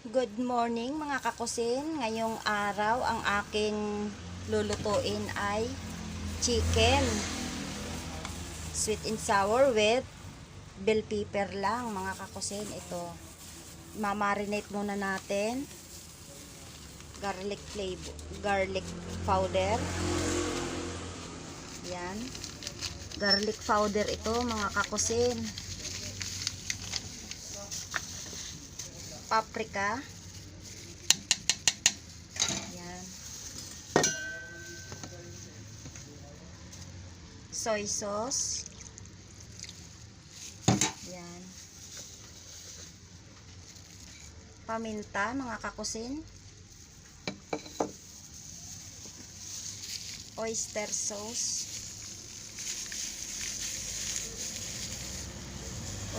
Good morning mga kakusin. Ngayong araw ang aking lulutuin ay chicken sweet and sour with bell pepper lang mga kakusin. Ito, mamarinate muna natin. Garlic powder. Yan, garlic powder ito mga kakusin. Paprika. Yan. Soy sauce. Yan. Paminta mga kakusin. Oyster sauce.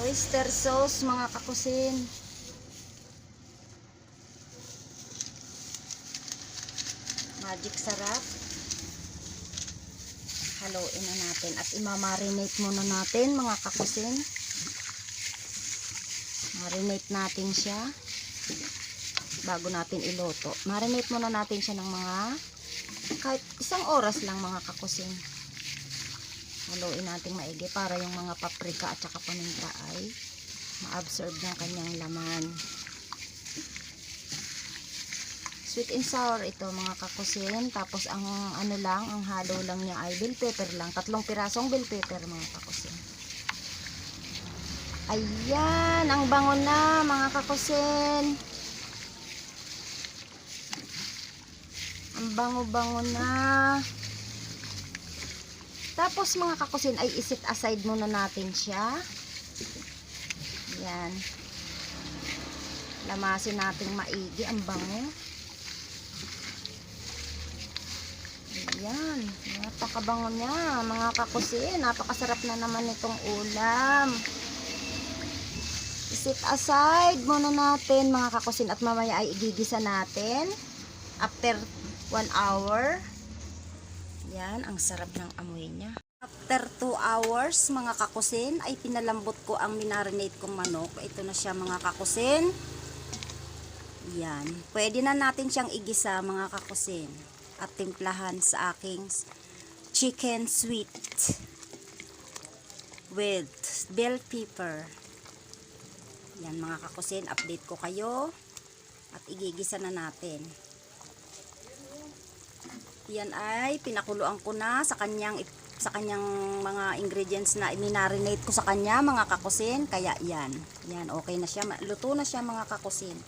Oyster sauce mga kakusin. Magic sarap. Haluin na natin at imamarinate muna natin mga kakusin. Marinate natin siya bago natin iluto. Marinate muna natin siya ng mga kahit 1 oras lang mga kakusin. Haluin natin maigi para yung mga paprika at saka paminta ay ma-absorb ng kanyang laman. Sweet and sour ito mga kakusin. Tapos ang ano lang, ang halo lang niya ay bell pepper lang. 3 pirasong bell pepper mga kakusin. Ayan, ang bango na mga kakusin. Ang bango-bango na. Tapos mga kakusin ay iset aside muna natin siya. Ayan. Lamasin natin maigi ang bango. Ayan, napakabango niya mga kakusin. Napakasarap na naman itong ulam. Iset aside muna natin mga kakusin at mamaya ay igigisa natin after 1 hour. Yan, ang sarap ng amoy niya. After 2 hours mga kakusin ay pinalambot ko ang minarinate kong manok. Ito na siya mga kakusin. Yan, pwede na natin siyang igisa mga kakusin at timplahan sa aking chicken sweet with bell pepper. Yan mga kakusin, update ko kayo at igigisa na natin. Yan ay pinakuluan ko na sa kanyang mga ingredients na i-marinate ko sa kanya mga kakusin. Kaya yan okay na siya, luto na siya mga kakusin.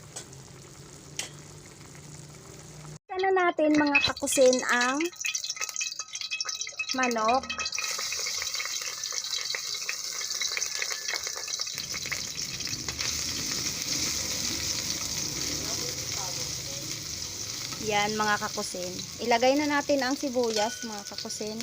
Na natin mga kakusin ang manok. Yan mga kakusin. Ilagay na natin ang sibuyas mga kakusin.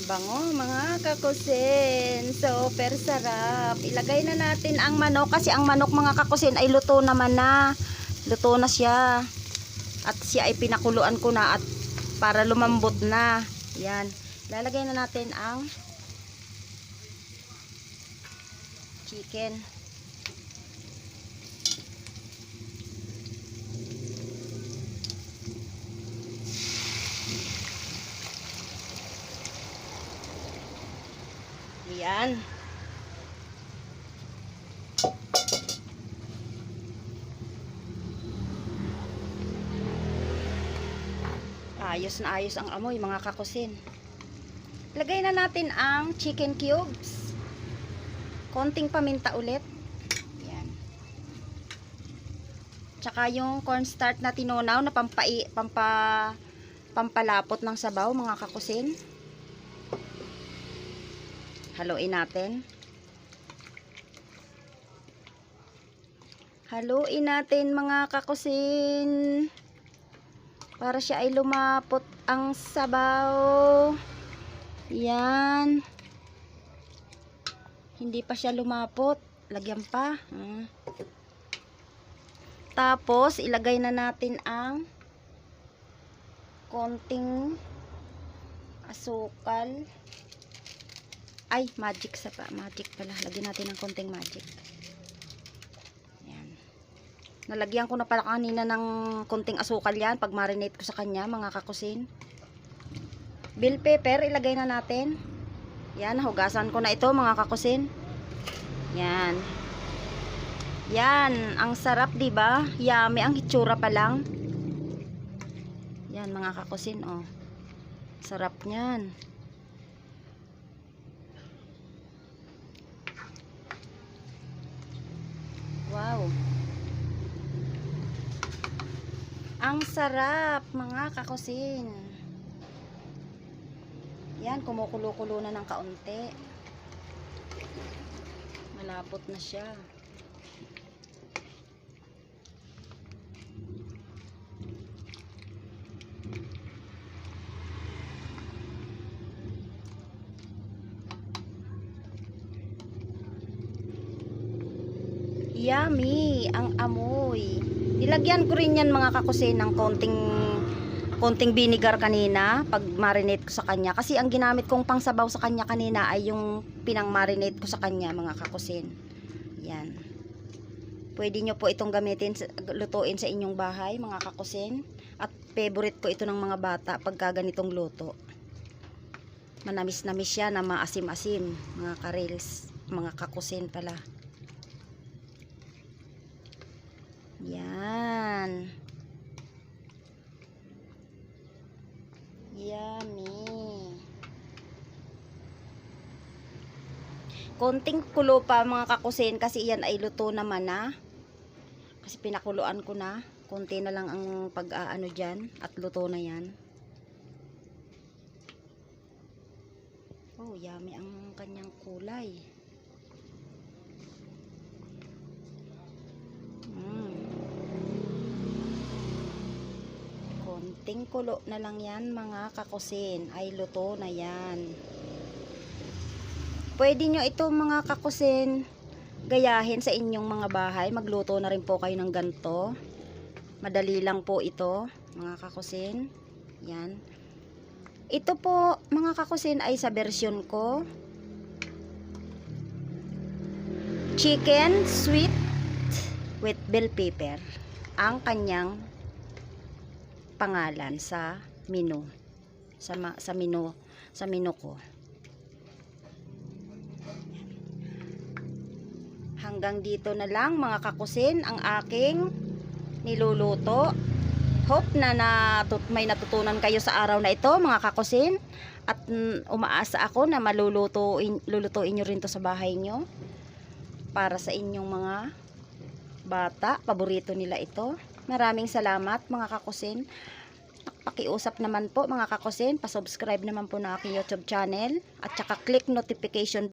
Bango mga kakusin, super sarap. Ilagay na natin ang manok kasi ang manok mga kakusin ay luto naman na. Luto na siya. At siya ay pinakuluan ko na at para lumambot na. Yan. Lalagay na natin ang chicken. Yan. Ayos na ayos ang amoy mga kakusin. Lagay na natin ang chicken cubes. Konting paminta ulit. Yan. Tsaka yung cornstarch na tinunaw na pampalapot ng sabaw mga kakusin. Haluin natin. Haluin natin mga kakusin. Para siya ay lumapot ang sabaw. Yan. Hindi pa siya lumapot. Lagyan pa. Tapos, ilagay na natin ang konting asukal. Ay, magic pala. Lagyan natin ng konting magic. Ayan. Nalagyan ko na pala kanina ng konting asukal yan pag marinate ko sa kanya, mga kakusin. Bell pepper, ilagay na natin. Yan, hugasan ko na ito, mga kakusin. Yan. Yan, ang sarap, 'di ba? Yummy ang hitsura pa lang. Yan, mga kakusin, oh. Sarap niyan. Wow. Ang sarap, mga kakusin. Yan, kumukulo-kulo na ng kaunti. Malapot na siya. Yummy ang amoy. Nilagyan ko rin yan, mga kakusin, ng konting vinegar kanina pag marinate ko sa kanya, kasi ang ginamit kong pangsabaw sa kanya kanina ay yung pinang marinate ko sa kanya, mga kakusin. Yan. Pwede nyo po itong gamitin, lutuin sa inyong bahay, mga kakusin, at favorite ko ito ng mga bata pagka ganitong luto. Manamis-namis siya na maasim-asim, mga karils, mga kakusin pala. Yan. Yummy. Konting kulo pa, mga kakusin, kasi yan ay luto naman na. Kasi pinakuluan ko na. Konti na lang ang pag-aano dyan at luto na yan. Oh, yummy ang kanyang kulay. Konting kulo na lang yan, mga kakusin, ay luto na yan. Pwede nyo ito, mga kakusin, gayahin sa inyong mga bahay. Magluto na rin po kayo ng ganito. Madali lang po ito, mga kakusin. Yan. Ito po, mga kakusin, ay sa version ko. Chicken sweet with bell pepper ang kanyang pangalan sa menu. Sa menu ko. Hanggang dito na lang, mga kakusin, ang aking niluluto. Hope na may natutunan kayo sa araw na ito, mga kakusin, at umaasa ako na lulutuin nyo rin to sa bahay nyo para sa inyong mga bata. Paborito nila ito. Maraming salamat, mga kakusin. Pakiusap naman po, mga kakusin, pa-subscribe naman po na aking YouTube channel at saka click notification